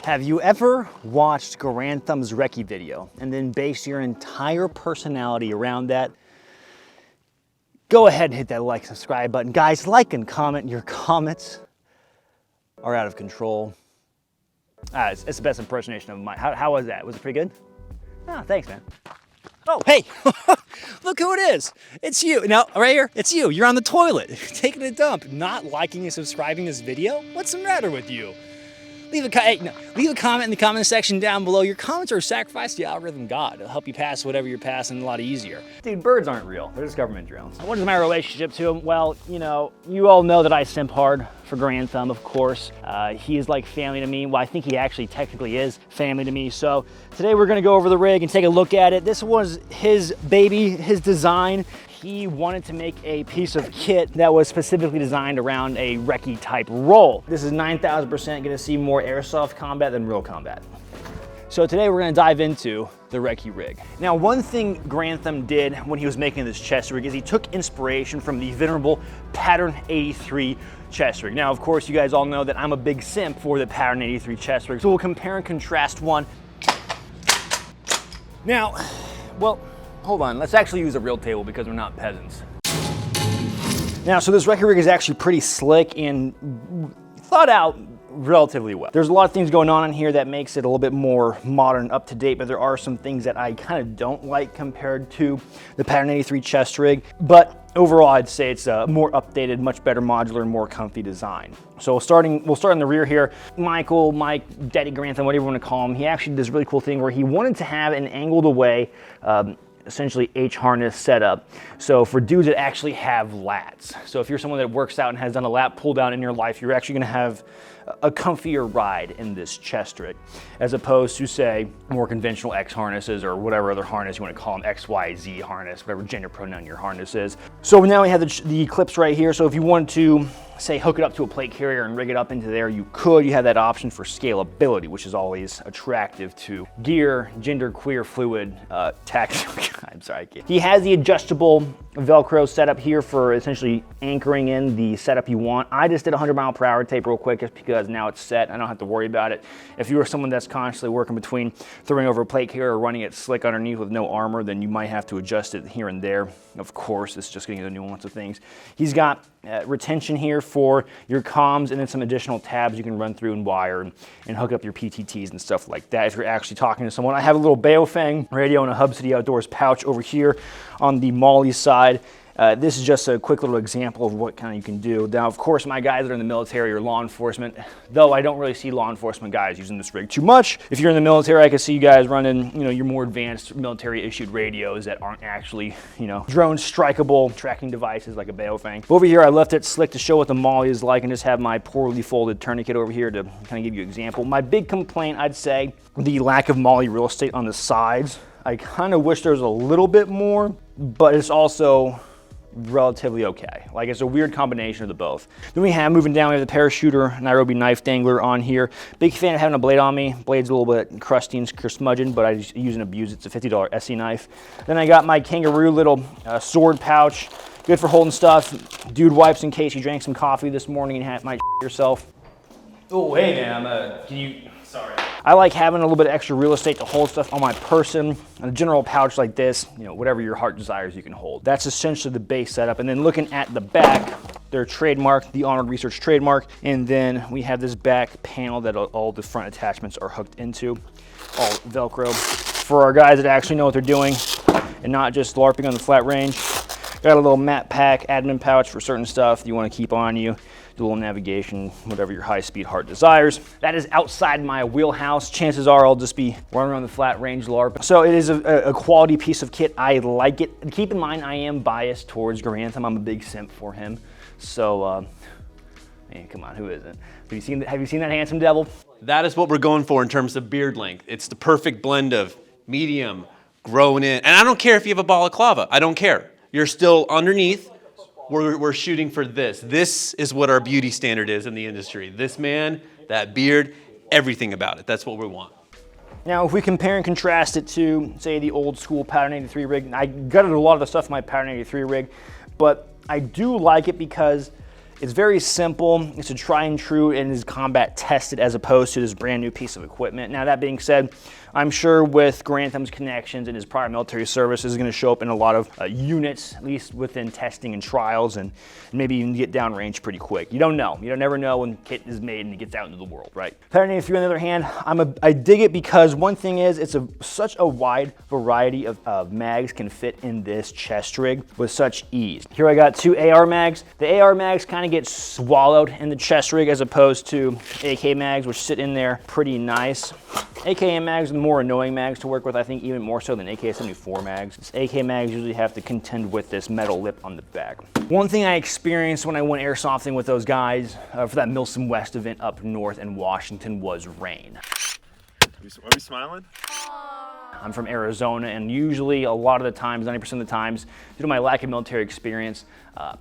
Have you ever watched Garand Thumbs Recce video and then based your entire personality around that? Go ahead and hit that like, subscribe button. Guys, like and comment. Your comments are out of control. It's the best impersonation of mine. How was that? Was it pretty good? Ah, thanks, man. Oh, hey, look who it is. It's you. Now, right here, it's you. You're on the toilet, taking a dump, not liking and subscribing this video. What's the matter with you? Leave a comment in the comment section down below. Your comments are a sacrifice to the algorithm god. It'll help you pass whatever you're passing a lot easier. Dude, birds aren't real. They're just government drones. What is my relationship to him? Well, you all know that I simp hard for Garand Thumb, of course. He is like family to me. Well, I think he actually technically is family to me. So today we're gonna go over the rig and take a look at it. This was his baby, his design. He wanted to make a piece of kit that was specifically designed around a recce type roll. This is 9,000% gonna see more airsoft combat than real combat. So today we're gonna dive into the Recce Rig. Now, one thing Garand Thumb did when he was making this chest rig is he took inspiration from the venerable Pattern 83 chest rig. Now, of course, you guys all know that I'm a big simp for the Pattern 83 chest rig, so we'll compare and contrast one. Now, well, hold on, let's actually use a real table because we're not peasants. Now, so this Recce Rig is actually pretty slick and thought out relatively well. There's a lot of things going on in here that makes it a little bit more modern, up to date, but there are some things that I kind of don't like compared to the Pattern 83 chest rig. But overall, I'd say it's a more updated, much better modular, and more comfy design. So we'll start in the rear here. Mike, Daddy Garand Thumb, whatever you want to call him, he actually did this really cool thing where he wanted to have an angled away essentially H-harness setup. So for dudes that actually have lats. So if you're someone that works out and has done a lat pull down in your life, you're actually gonna have a comfier ride in this chest rig, as opposed to, say, more conventional X harnesses or whatever other harness you want to call them, X, Y, Z harness, whatever gender pronoun your harness is. So now we have the clips right here. So if you wanted to, say, hook it up to a plate carrier and rig it up into there, you could. You have that option for scalability, which is always attractive to gear, gender, queer, fluid, tax. I'm sorry, I can't. He has the adjustable Velcro setup here for essentially anchoring in the setup you want. I just did 100-mile-per-hour tape real quick just because now it's set. I don't have to worry about it. If you are someone that's constantly working between throwing over a plate carrier or running it slick underneath with no armor, then you might have to adjust it here and there. Of course, it's just getting the nuance of things. He's got retention here for your comms, and then some additional tabs you can run through and wire and hook up your PTTs and stuff like that if you're actually talking to someone. I have a little Baofeng radio and a Hub City Outdoors pouch over here on the Molly side. This is just a quick little example of what kind of you can do. Now, of course, my guys that are in the military or law enforcement, though I don't really see law enforcement guys using this rig too much. If you're in the military, I can see you guys running, your more advanced military issued radios that aren't actually, drone strikeable tracking devices like a Baofeng. Over here, I left it slick to show what the Molly is like and just have my poorly folded tourniquet over here to kind of give you an example. My big complaint, I'd say, the lack of Molly real estate on the sides. I kind of wish there was a little bit more, but it's also relatively okay. Like, it's a weird combination of the both. Then moving down, we have the parachuter Nairobi knife dangler on here. Big fan of having a blade on me. Blade's a little bit crusty and smudging, but I just use and abuse it. It's a $50 SE knife. Then I got my kangaroo little sword pouch. Good for holding stuff. Dude wipes in case you drank some coffee this morning and might yourself. Oh, hey man, sorry. I like having a little bit of extra real estate to hold stuff on my person. And a general pouch like this, whatever your heart desires, you can hold. That's essentially the base setup. And then looking at the back, their trademark, the Onward Research trademark. And then we have this back panel that all the front attachments are hooked into, all Velcro. For our guys that actually know what they're doing and not just LARPing on the flat range, got a little map pack, admin pouch for certain stuff you want to keep on you. Do a little navigation, whatever your high-speed heart desires. That is outside my wheelhouse. Chances are I'll just be running around the flat range LARP. So it is a quality piece of kit. I like it. Keep in mind, I am biased towards Garand Thumb. I'm a big simp for him. So, man, come on, who isn't? Have you seen that handsome devil? That is what we're going for in terms of beard length. It's the perfect blend of medium, grown in, and I don't care if you have a balaclava. I don't care. You're still underneath. We're shooting for this. This is what our beauty standard is in the industry. This man, that beard, everything about it. That's what we want. Now, if we compare and contrast it to, say, the old school Pattern 83 rig, I gutted a lot of the stuff in my Pattern 83 rig, but I do like it because It's very simple. It's a tried and true and is combat tested as opposed to this brand new piece of equipment. Now that being said, I'm sure with Garand Thumb's connections and his prior military service, this is going to show up in a lot of units, at least within testing and trials, and maybe even get downrange pretty quick. You don't know. You don't never know when kit is made and it gets out into the world, right? Predator 3, on the other hand, I dig it because one thing is it's such a wide variety of mags can fit in this chest rig with such ease. Here I got 2 AR mags. The AR mags kind of get swallowed in the chest rig as opposed to AK mags, which sit in there pretty nice. AK mags are the more annoying mags to work with, I think even more so than AK-74 mags. AK mags usually have to contend with this metal lip on the back. One thing I experienced when I went airsofting with those guys for that Milsom West event up north in Washington was rain. Are we smiling? I'm from Arizona, and usually a lot of the times, 90% of the times, due to my lack of military experience,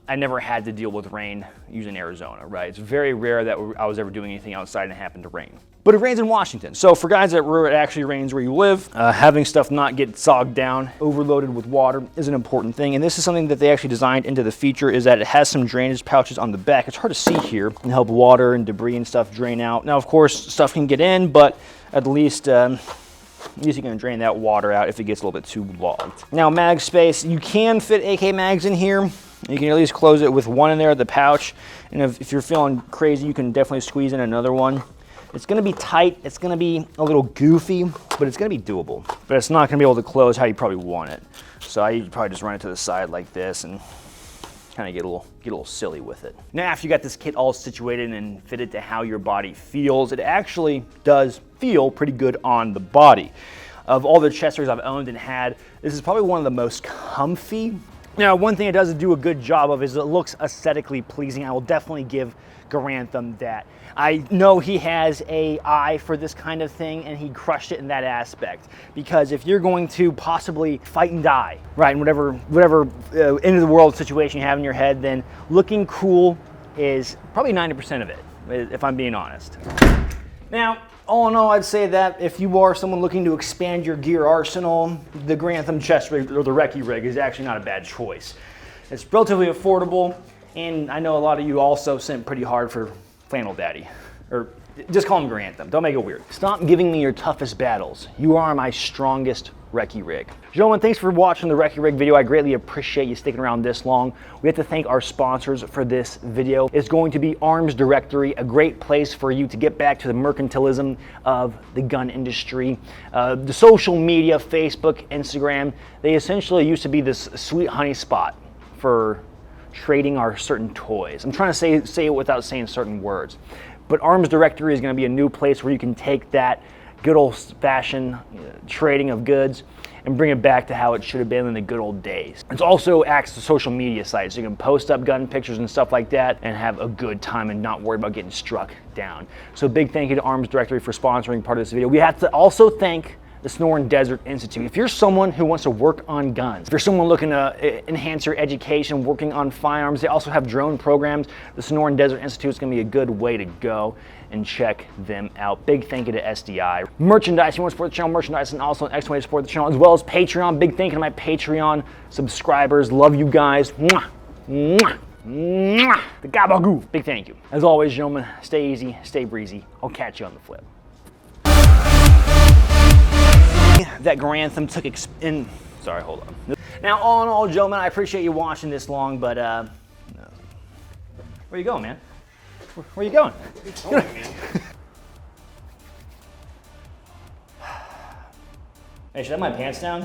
I never had to deal with rain using Arizona, right? It's very rare that I was ever doing anything outside and it happened to rain. But it rains in Washington. So for guys that where it actually rains where you live, having stuff not get sogged down, overloaded with water is an important thing. And this is something that they actually designed into the feature, is that it has some drainage pouches on the back. It's hard to see here, and help water and debris and stuff drain out. Now, of course, stuff can get in, but at least you can drain that water out if it gets a little bit too logged. Now, mag space, you can fit AK mags in here. You can at least close it with one in there, the pouch. And if you're feeling crazy, you can definitely squeeze in another one. It's gonna be tight, it's gonna be a little goofy, but it's gonna be doable. But it's not gonna be able to close how you probably want it. So I probably just run it to the side like this and kind of get a little silly with it. Now, after you got this kit all situated and fitted to how your body feels, it actually does feel pretty good on the body. Of all the chest rigs I've owned and had, this is probably one of the most comfy. Now, one thing it does do a good job of is it looks aesthetically pleasing. I will definitely give Garand Thumb that. I know he has an eye for this kind of thing, and he crushed it in that aspect. Because if you're going to possibly fight and die, right, in whatever end of the world situation you have in your head, then looking cool is probably 90% of it, if I'm being honest. Now, all in all, I'd say that if you are someone looking to expand your gear arsenal, the Garand Thumb chest rig or the Recce Rig is actually not a bad choice. It's relatively affordable, and I know a lot of you also sent pretty hard for Flannel Daddy, or just call him Garand Thumb. Don't make it weird. Stop giving me your toughest battles. You are my strongest Recce Rig. Gentlemen, thanks for watching the Recce Rig video. I greatly appreciate you sticking around this long. We have to thank our sponsors for this video. It's going to be Arms Directory, a great place for you to get back to the mercantilism of the gun industry. The social media, Facebook, Instagram, they essentially used to be this sweet honey spot for trading our certain toys. I'm trying to say it without saying certain words. But Arms Directory is going to be a new place where you can take that good old-fashioned trading of goods and bring it back to how it should have been in the good old days. It also acts as a social media site, so you can post up gun pictures and stuff like that and have a good time and not worry about getting struck down. So big thank you to Arms Directory for sponsoring part of this video. We have to also thank the Sonoran Desert Institute. If you're someone who wants to work on guns, if you're someone looking to enhance your education, working on firearms, they also have drone programs. The Sonoran Desert Institute is going to be a good way to go and check them out. Big thank you to SDI. Merchandise, you want to support the channel, merchandise, and also an excellent way to support the channel, as well as Patreon. Big thank you to my Patreon subscribers. Love you guys. Mwah, mwah, mwah. The gabagoo. Big thank you. As always, gentlemen, stay easy, stay breezy. I'll catch you on the flip. That Garand Thumb took sorry, hold on. Now, all in all, gentlemen, I appreciate you watching this long, but where you going, man? Where you going? Hey, should I have my pants down?